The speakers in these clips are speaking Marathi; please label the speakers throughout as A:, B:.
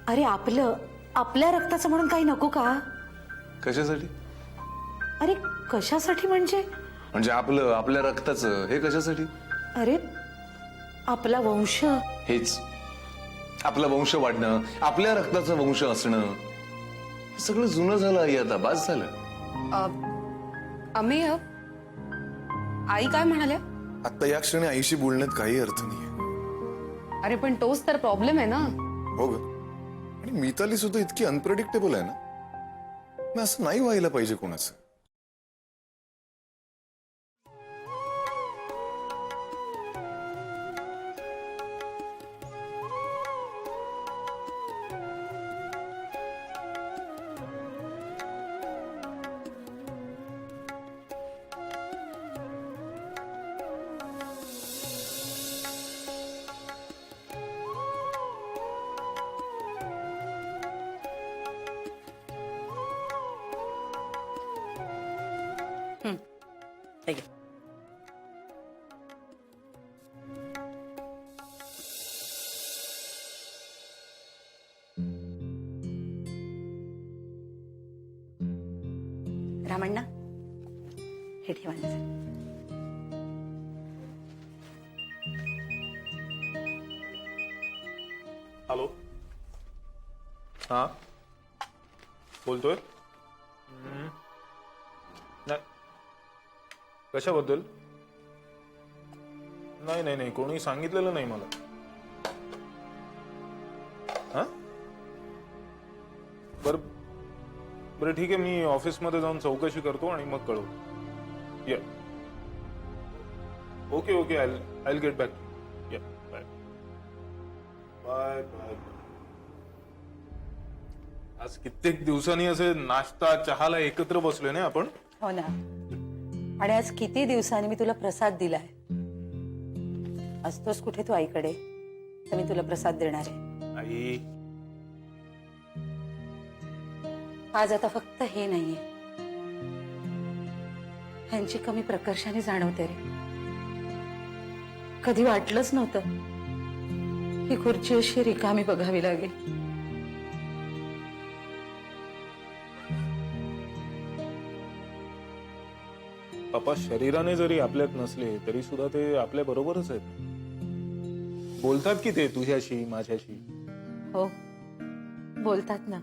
A: अरे आपल्या रक्ताचं म्हणून काही नको का?
B: कशासाठी?
A: अरे कशासाठी म्हणजे
B: आपल्या रक्ताचं हे कशासाठी?
A: अरे आपला वंश,
B: हेच आपला वंश वाढणं, आपल्या रक्ताचं वंश असणं, हे सगळं जुनं झालं आई, आता बास झालं.
C: अमेय, आई काय म्हणाल्या?
D: आता या क्षणी आईशी बोलण्यात काही अर्थ नाहीये.
C: अरे पण तोच तर प्रॉब्लेम आहे ना.
D: हो ग, आणि मिताली सुद्धा इतकी अनप्रेडिक्टेबल आहे ना, मग असं नाही व्हायला पाहिजे कोणाचं.
A: ठीक आहे. रामण्णा, हे ठेवायचं.
E: हॅलो, हा बोलतोय. नाही, कशाबद्दल? नाही नाही नाही, कोणी सांगितलेलं नाही मला. हा, बरं बरं ठीक आहे, मी ऑफिसमध्ये जाऊन चौकशी करतो आणि मग कळवतो. या, okay okay, I get back. या, बाय बाय बाय. आज कित्येक दिवसांनी असे नाश्ता चहाला एकत्र बसलोय ना आपण.
A: हो ना, आणि आज किती दिवसांनी मी तुला प्रसाद दिलाय. असतोस कुठे तू आईकडे, तर मी तुला प्रसाद देणार आहे.
E: आई,
A: आज आता फक्त हे नाहीये, ह्यांची कमी प्रकर्षाने जाणवते रे. कधी वाटलंच नव्हतं ही खुर्ची अशी रिकामी बघावी लागेल.
E: पप्पा शरीराने जरी आपल्यात नसले तरी सुद्धा ते आपल्या बरोबरच आहेत. बोलतात की ते तुझ्याशी माझ्याशी.
A: हो, बोलतात ना.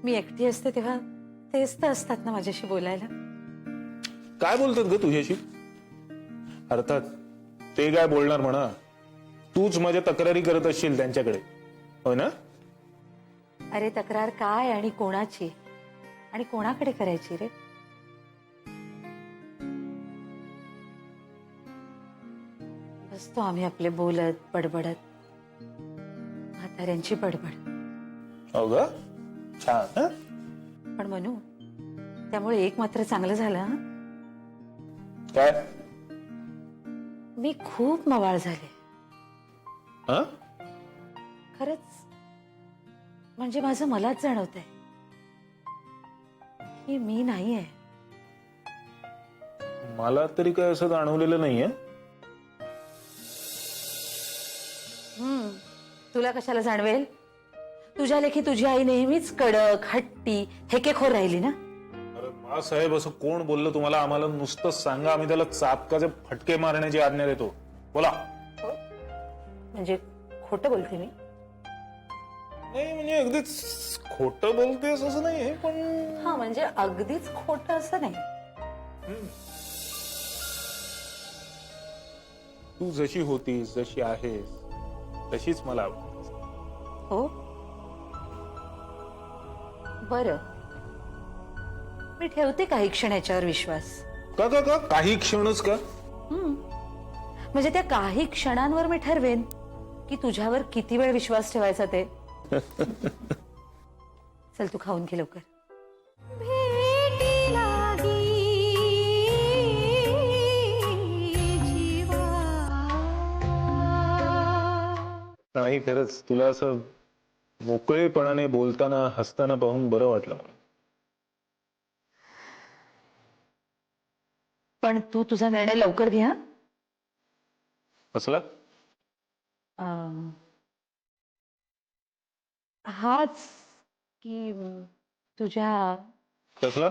A: मी एकटी असते तेव्हा तेच तर असतात ना माझ्याशी बोलायला.
E: काय बोलतात ग तुझ्याशी? अर्थात ते काय बोलणार म्हणा, तूच माझ्या तक्रारी करत असशील त्यांच्याकडे, हो ना?
A: अरे तक्रार काय आणि कोणाची आणि कोणाकडे करायची रे? असतो आम्ही आपले बोलत बडबडत, म्हाताऱ्यांची बडबड.
E: हो ग, छान. हं?
A: पण मनू, त्यामुळे एक मात्र चांगलं झालं. हं?
E: काय?
A: मी खूप मवाळ झाले.
E: हं?
A: खरंच, म्हणजे माझं मलाच जाणवतंय की मी नाहीये.
E: मला तरी काय असं जाणवलेलं नाहीये.
A: तुला कशाला जाणवेल? तुझ्या लेखी तुझी आई नेहमीच कडक, हट्टी उलटी हेकेखोर राहिली ना.
E: अरे मा साहेब, असं कोण बोललं तुम्हाला? आम्हाला नुसतं सांगा, आम्ही त्याला चापकाचे फटके मारण्याची आज्ञा देतो. बोला.
A: म्हणजे खोटं बोलते मी?
E: नाही म्हणजे अगदीच खोटं बोलतेस असं नाहीये, पण
A: हा, म्हणजे अगदीच खोटं असं नाही.
E: तू जशी होतीस, जशी आहेस, तशीच मला आवडतेस.
A: हो, बरं, मी ठेवते काही क्षण याच्यावर विश्वास.
E: का का का काही क्षणच का?
A: म्हणजे त्या काही क्षणांवर मी ठरवेन की तुझ्यावर किती वेळ विश्वास ठेवायचा ते. चल तू खाऊन घे लवकर.
E: नाही, खरंच तुला असं मोकळेपणाने बोलताना, हसताना पाहून बरं वाटलं मला.
A: पण तू तुझा निर्णय लवकर घे.
E: कसला?
A: हाच की तुझ्या
E: कसला?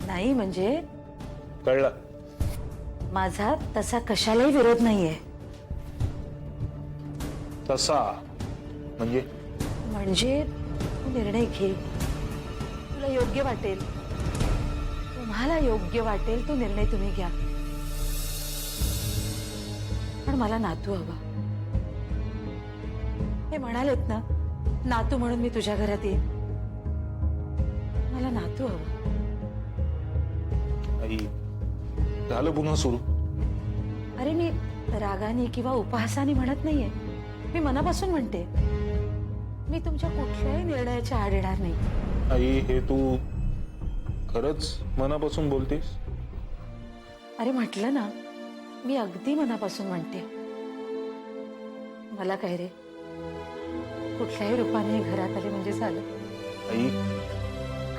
A: नाही म्हणजे
E: कळला.
A: माझा तसा कशालाही विरोध नाहीये.
E: तसा म्हणजे?
A: म्हणजे तू निर्णय घे, तुला योग्य वाटेल, तुम्हाला योग्य वाटेल तो निर्णय तुम्ही घ्या. पण मला नातू हवा. हे म्हणालेत ना, नातू म्हणून मी तुझ्या घरात येईन. मला नातू हवा.
E: आई, झालं पुन्हा सुरू?
A: अरे मी रागाने किंवा उपहासाने म्हणत नाहीये, मी मनापासून म्हणते. मी तुमच्या कुठल्याही निर्णयाच्या आड येणार नाही.
E: आई, हे तू खरंच मनापासून बोलतेस?
A: अरे म्हटलं ना, मी अगदी मनापासून म्हणते. मला काय रे, कुठल्याही रूपाने घरात आले म्हणजे झालं.
E: आई,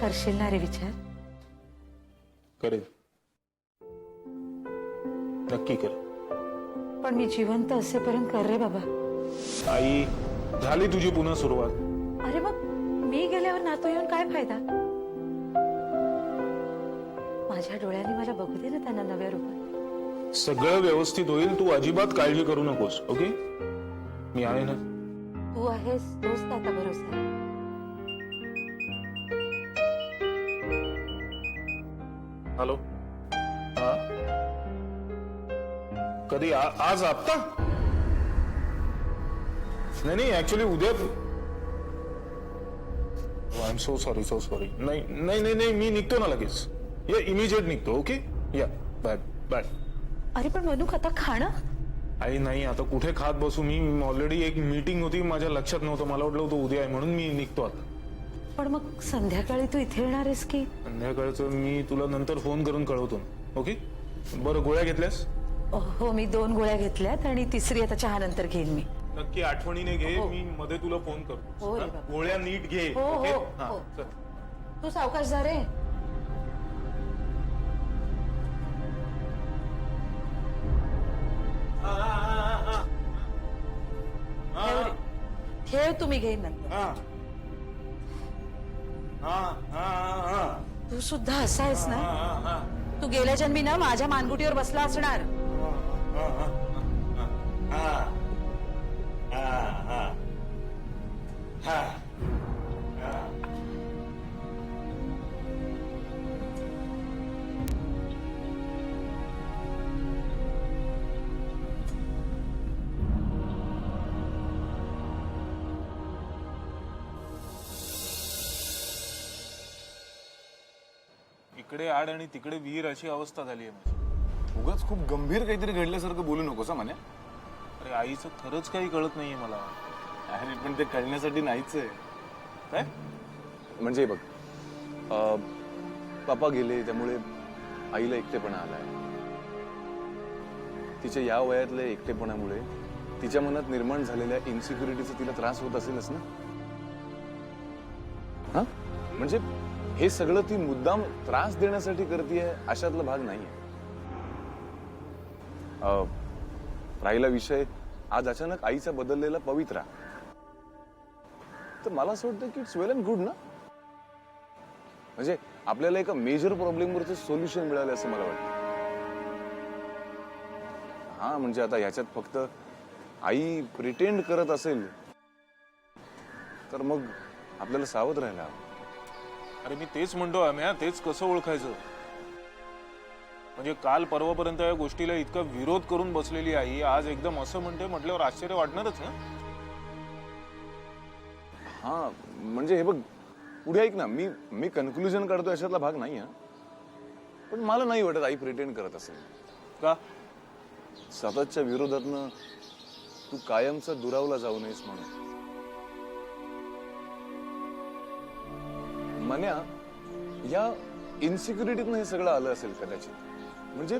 A: करशील ना रे विचार?
E: करेल, नक्की कर.
A: पण मी जिवंत असेपर्यंत कर रे बाबा.
E: आई, झाली तुझी पुन्हा सुरुवात.
A: अरे मग मी गेल्यावर नातू येऊन काय फायदा? माझ्या डोळ्यांनी मला बघू दे ना त्यांना नव्या रूपात.
E: सगळं व्यवस्थित होईल, तू अजिबात काळजी करू नकोस. ओके, मी आहे ना.
A: तू आहेस तोच तर आता भरोसा आहे.
E: हॅलो. हा, कधी? आज? आत्ता? नाही नाही, ऍक्च्युली उद्या. I am so sorry, so sorry. नाही नाही नाही नाही, मी निघतो ना लगेच. या, इमिजिएट निघतो. ओके, या, बाय बाय.
A: अरे पण मनू आता खाणं?
E: आई नाही, आता कुठे खात बसू मी? ऑलरेडी एक मीटिंग होती, माझ्या लक्षात नव्हतं. मला वाटलं होतं उद्या आहे म्हणून मी निघतो आता.
A: पण मग संध्याकाळी तू इथे येणार आहेस की?
E: संध्याकाळचं मी तुला नंतर फोन करून कळवतो. ओके, बरं. गोळ्या घेतल्यास?
A: हो, मी 2 गोळ्या घेतल्यात आणि तिसरी आता चहा नंतर घेईन मी.
E: नक्की आठवणीने घे.
A: हो.
E: मी मध्ये तुला फोन करतो.
A: हो रे
E: हा?
A: बाबा.
E: गोळ्या नीट घे.
A: हो,
E: ओके?
A: हो,
E: हा,
A: हो.
E: चल.
A: तू सावकाश जा रे. ठेव रे. ठेव, तुम्ही घेईन नंतर. तू सुद्धा असा आहेस ना? तू गेल्या जन्मी ना माझ्या मानगुटीवर बसला असणार.
E: इकडे आड आणि तिकडे विहीर, अशी अवस्था झाली आहे माझी.
D: उगाच खूप गंभीर काहीतरी घडल्यासारखं बोलू नकोस म्हणे.
E: अरे आईचं खरंच काही कळत नाहीये मला.
D: अरे पण ते कळण्यासाठी नाहीच आहे.
B: काय म्हणजे बघ, पापा गेले त्यामुळे आईला एकटेपणा आलाय. तिच्या या वयातल्या एकटेपणामुळे तिच्या मनात निर्माण झालेल्या इन्सिक्युरिटीचा तिला त्रास होत असेलच ना. हा, म्हणजे हे सगळं ती मुद्दाम त्रास देण्यासाठी करतेय अशातला भाग नाहीये. राहिला विषय आज अचानक आईचा बदललेला पवित्रा, तर मला असं वाटतं की इट्स वेल अँड गुड ना. म्हणजे आपल्याला एका मेजर प्रॉब्लेमवरचं सोल्युशन मिळालं असं मला वाटतं. हा म्हणजे आता ह्याच्यात फक्त आई प्रिटेंड करत असेल तर मग आपल्याला सावध राहायला हवं.
E: अरे मी तेच म्हणतो आम्ही, तेच कसं ओळखायचं? म्हणजे काल परवापर्यंत या गोष्टीला इतका विरोध करून बसलेली आई आज एकदम असं म्हणते म्हटल्यावर आश्चर्य वाटणारच ना.
B: हा म्हणजे हे बघ, पुढे ऐक ना, मी कन्क्लुजन काढतो अशातला भाग नाही हा, पण मला नाही वाटत आई प्रिटेंड करत असेल.
E: का?
B: सततच्या विरोधातनं तू कायमचा दुरावला जाऊ नयेस म्हणून. मन्या, या इन्सिक्युरिटीतनं हे सगळं आलं असेल कदाचित. म्हणजे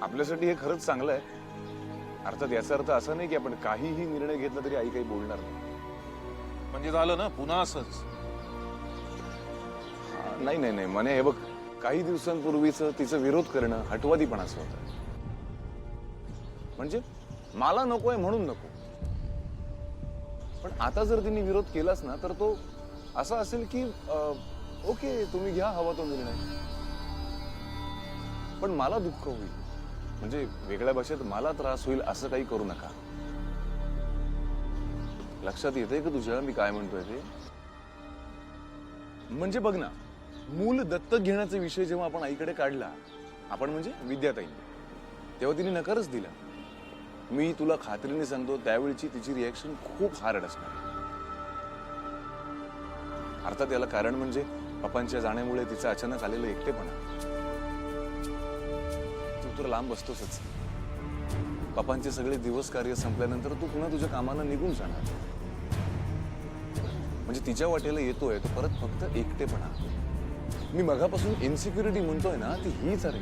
B: आपल्यासाठी हे खरंच चांगलं आहे. अर्थात याचा अर्थ असा नाही की आपण काहीही निर्णय घेतला तरी आई काही बोलणार नाही.
E: म्हणजे झालं ना पुन्हा असंच?
B: नाही नाही नाही मने, हे बघ, काही दिवसांपूर्वीच तिचं विरोध करणं हटवादीपणाचं होतं. म्हणजे मला नकोय म्हणून नको, पण आता जर तिने विरोध केलाच ना तर तो असा असेल की ओके तुम्ही घ्या हवा तो निर्णय, पण मला दुःख होईल. म्हणजे वेगळ्या भाषेत मला त्रास होईल असं काही करू नका. लक्षात येतंय का तुझ्या मी काय म्हणतोय ते? म्हणजे बघ ना, मूल दत्तक घेण्याचा विषय जेव्हा आपण आईकडे काढला, आपण म्हणजे विद्याताई, तेव्हा तिने नकारच दिला. मी तुला खात्रीने सांगतो त्यावेळची तिची रिॲक्शन खूप हार्ड असणार. अर्थात याला कारण म्हणजे पप्पांच्या जाण्यामुळे तिचं अचानक आलेलं एकटेपणा. तू तर लांब बसतोसच. पप्पांचे सगळे दिवस कार्य संपल्यानंतर तू पुन्हा तुझ्या कामानं निघून जाणार. म्हणजे तिच्या वाटेला येतोय तो परत फक्त एकटेपणा. मी मगापासून इन्सिक्युरिटी म्हणतोय ना, ती हीच आहे.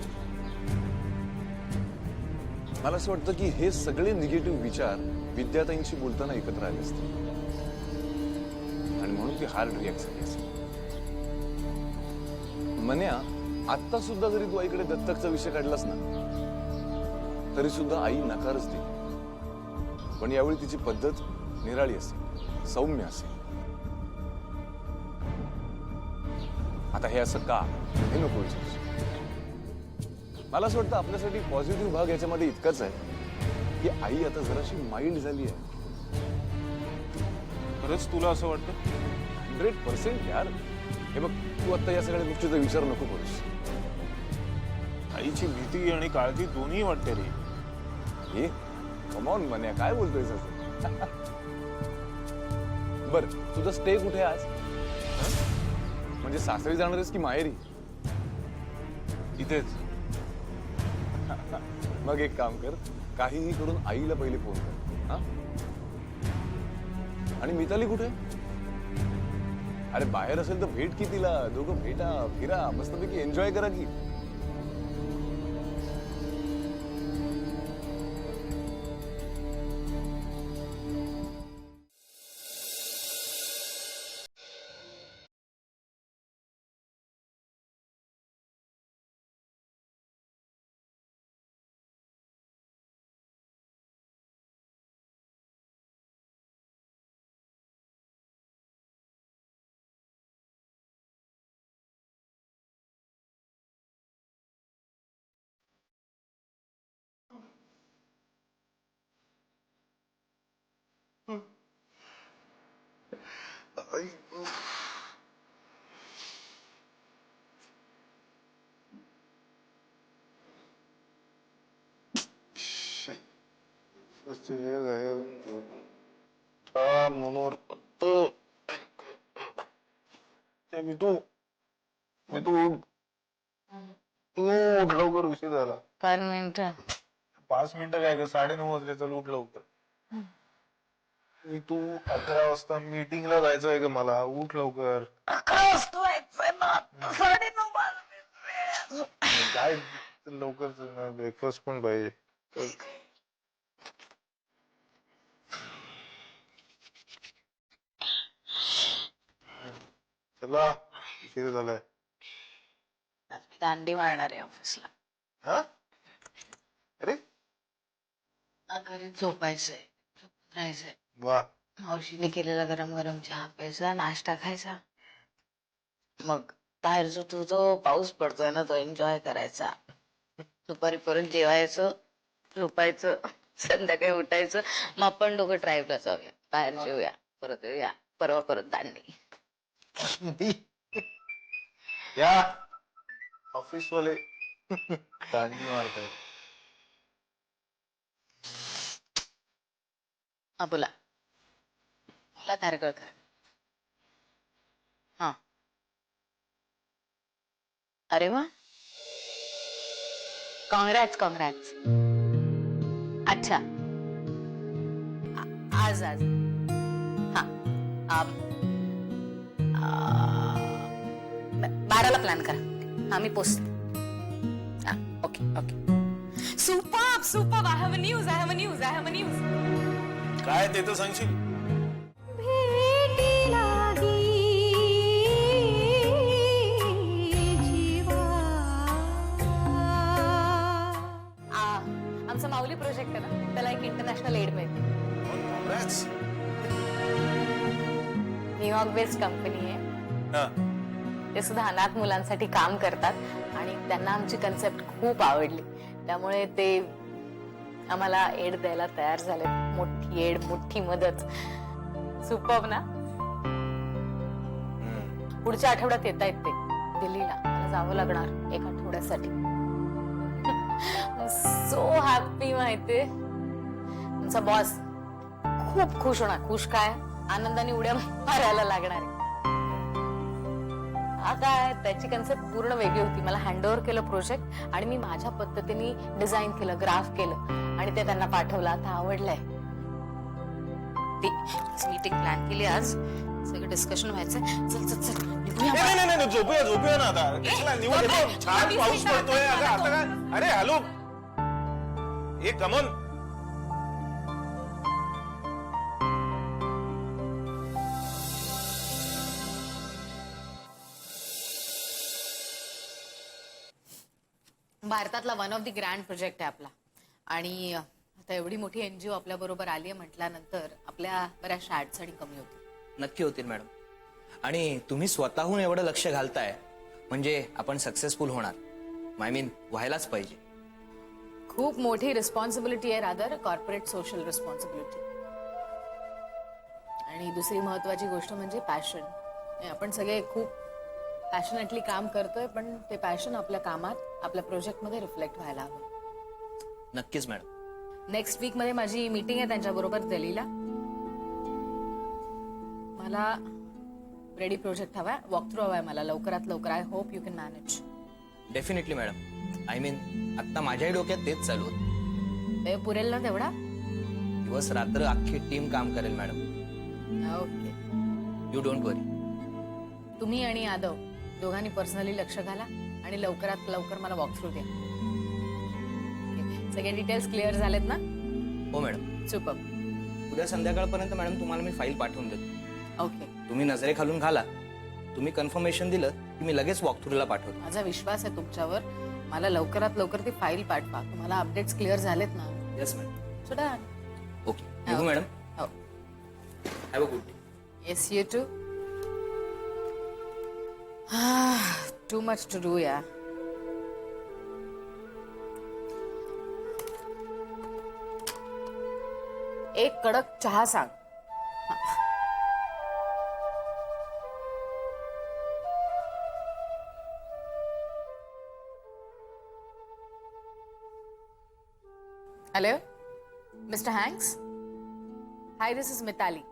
B: मला असं वाटतं की हे सगळे निगेटिव्ह विचार विद्याताईंशी बोलताना एकत्र आले असते आणि म्हणून ती हार्ड रिॲक्ट झाली असेल. मन्या, आता सुद्धा जरी तू आईकडे दत्तकचा विषय काढलास ना तरी सुद्धा आई नकारच देईल. पण यावेळी तिची पद्धत निराळी असेल, सौम्य असेल. आता हे असं का हे नको विचारू. मला असं वाटतं आपल्यासाठी पॉझिटिव्ह भाग याच्यामध्ये इतकाच आहे की आई आता जराशी माइल्ड झाली आहे.
E: खरंच तुला असं वाटतं?
B: 100% यार. हे बघ, तू आता या सगळ्या गोष्टीचा विचार नको करूस.
E: आईची भीती आणि काळजी दोन्ही वाटते रे.
B: हे कमॉन मन्या, काय बोलतोय असं? बर, तुझा स्टे कुठे आज? म्हणजे सासरी जाणार आहेस की माहेरी?
E: इथेच.
B: मग एक काम कर, काहीही करून आईला पहिले फोन कर. हा? आणि मिताली कुठे? अरे बाहेर असेल तर भेट की तिला. दोघं भेटा, फिरा, मस्तपैकी एन्जॉय करा की.
E: लवकर उशीर झाला.
F: 5 मिनिटं.
E: 5 मिनिटं काय ग, 9:30 वाजले. चल उठ लवकर. तू 11 वाजता मीटिंगला जायचं आहे ग मला. उठ लवकर.
F: 11 वाजता व्हायचंय ना. 9:30 वाजले.
E: काय लवकर, ब्रेकफास्ट पण पाहिजे. चला, उशीर झालाय.
F: दांडी मारणार आहे ऑफिसला.
E: हा? अरे
F: घरी झोपायचंय, झोपून राहायचंय.
G: वा,
F: मावशीने केलेला गरम गरम चहा प्यायचा, नाश्ता खायचा. मग बाहेर जो पाऊस पडतोय ना, तो एन्जॉय करायचा. दुपारी परत जेवायचं, झोपायचं, संध्याकाळी उठायचं. मग आपण दोघं ड्राईव्हला जाऊया, बाहेर जेऊया, परत येऊया, परवा परत दांडी.
G: या ऑफिस वाले दांडी मारताय.
F: बोला बोला तारकळकर. हा, अरे वा, कॉंग्रॅट्स कॉंग्रॅट्स. अच्छा, आज आज हा, 12ला प्लॅन करा. हा, मी पोचते. Okay okay.
C: Super super. I have a news, I have a news, I have a news.
E: काय ते तर सांगशील.
C: आमचा माऊली प्रोजेक्ट आहे ना, त्याला एक इंटरनॅशनल एड मिळते.
E: Congrats.
C: न्यूयॉर्क बेस्ड कंपनी आहे.
E: हा.
C: ते सुद्धा अनाथ मुलांसाठी काम करतात आणि त्यांना आमची कन्सेप्ट खूप आवडली. त्यामुळे ते आम्हाला एड द्यायला तयार झाले. मोठी एड, मोठी मदत. सुपर्ब ना. पुढच्या आठवड्यात येता येत ते दिल्लीला. मला जावं लागणार एक आठवड्यासाठी. So happy. माहितीये, तुमचा बॉस खूप खुश होणार. खुश काय, आनंदाने उड्या मारायला लागणार आहे. काय, त्याची कन्सेप्ट पूर्ण वेगळी होती. मला हँडओव्हर केलं प्रोजेक्ट आणि मी माझ्या पद्धतीने डिझाईन केलं, ग्राफ केलं आणि ते त्यांना पाठवलं. आता आवडलंय. मीटिंग प्लॅन केली आज. सगळं डिस्कशन व्हायचंय. चल चल चल निघूया.
E: नाही, झोपूया ना आता. कशाला निवांत येतो? छान पाऊस पडतोय. अगं आता काय. अरे हॅलो, हे कमन.
C: भारतातला one of the grand project आहे आपला. आणि आता एवढी मोठी एनजीओ आपल्या बरोबर आली आहे म्हटल्यानंतर आपल्या बऱ्याचशा अडचणी कमी होतील.
H: नक्की होतील मॅडम. आणि तुम्ही स्वतःहून एवढं लक्ष घालताय म्हणजे आपण सक्सेसफुल होणार. आय मीन व्हायलाच पाहिजे.
C: खूप मोठी रिस्पॉन्सिबिलिटी आहे, रादर कॉर्पोरेट सोशल रिस्पॉन्सिबिलिटी. आणि दुसरी महत्वाची गोष्ट म्हणजे पॅशन. आपण सगळे खूप पॅशनेटली काम करतोय, पण ते पॅशन आपल्या कामात, आपल्या प्रोजेक्टमध्ये रिफ्लेक्ट व्हायला हवं.
H: नक्कीच मॅडम.
C: नेक्स्ट वीक मध्ये माझी मीटिंग आहे त्यांच्याबरोबर दिल्लीला. मला रेडी प्रोजेक्ट हवाय, वॉक थ्रू हवाय मला लवकरात लवकर. I hope you can manage.
H: Definitely madam. I mean आता माझ्याही डोक्यात तेच चालू होतं.
C: ते पुरेल ना तेवढा?
H: दिवस रात्र अख्खी टीम काम करेल मॅडम.
C: ओके.
H: यू डोंट वरी.
C: तुम्ही आणि यादव दोघांनी पर्सनली लक्ष घाला आणि लवकरात लवकर मला वॉक थ्रू द्या. सगळे डिटेल्स क्लिअर झालेत ना?
H: हो मॅडम.
C: सुपर.
H: उद्या संध्याकाळपर्यंत मॅडम तुम्हाला मी फाईल पाठवून देतो.
C: ओके.
H: तुम्ही नजरेखालून घाला. तुम्ही कन्फर्मेशन दिलं की मी लगेच वॉक थ्रूला पाठवतो.
C: माझा विश्वास आहे तुमच्यावर. मला लवकरात लवकर ती फाईल पाठवा. तुम्हाला अपडेट्स क्लिअर झालेत ना?
H: Yes madam.
C: सुद्धा.
H: ओके. निघू मॅडम.
C: हो.
H: Have a good day.
C: Yes, you too. Too much to do, yeah. एक कडक चहा सांग. Hello, Mr. Hanks? Hi, this is Mitali.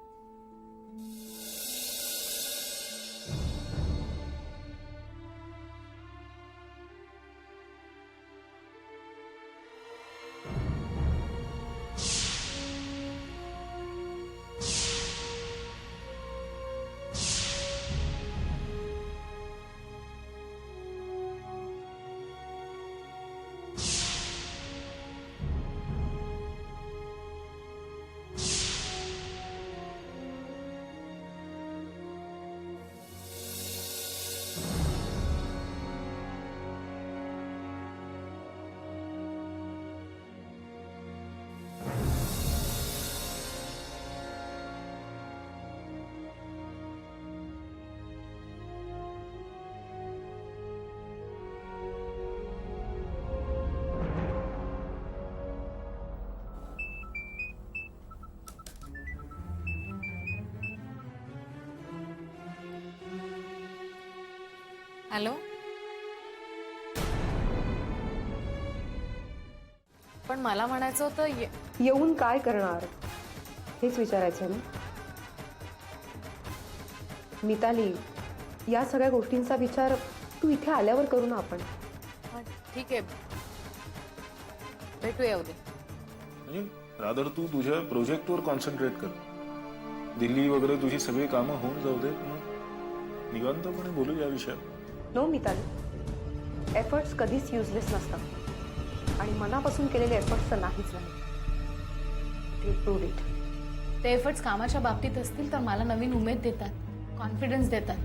C: Hello. पण मला म्हणायचं होतं
I: येऊन काय करणार हेच विचारायचं ना. मिताली, या सगळ्या गोष्टींचा विचार तू इथे आल्यावर करू ना आपण.
C: ठीक आहे, भेटूया उद्या.
E: म्हणजे रादर तू तुझ्या प्रोजेक्टवर कॉन्सन्ट्रेट कर. दिल्ली वगैरे तुझी सगळी कामं होऊन जाऊ दे, मग निवांतपणे बोलू या विषयावर.
I: नो मिताली, एफर्ट्स कधीच युजलेस नसतात आणि मनापासून केलेले एफर्ट्स तर नाहीच नाही. Proved it.
C: ते एफर्ट्स कामाच्या बाबतीत असतील तर मला नवीन उमेद देतात, कॉन्फिडन्स देतात,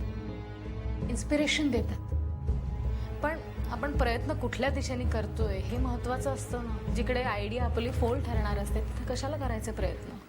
C: इन्स्पिरेशन देतात. पण आपण प्रयत्न कुठल्या दिशेने करतोय हे महत्वाचं असतं ना. जिकडे आयडिया आपली फोल ठरणार असते तिथे कशाला करायचे प्रयत्न.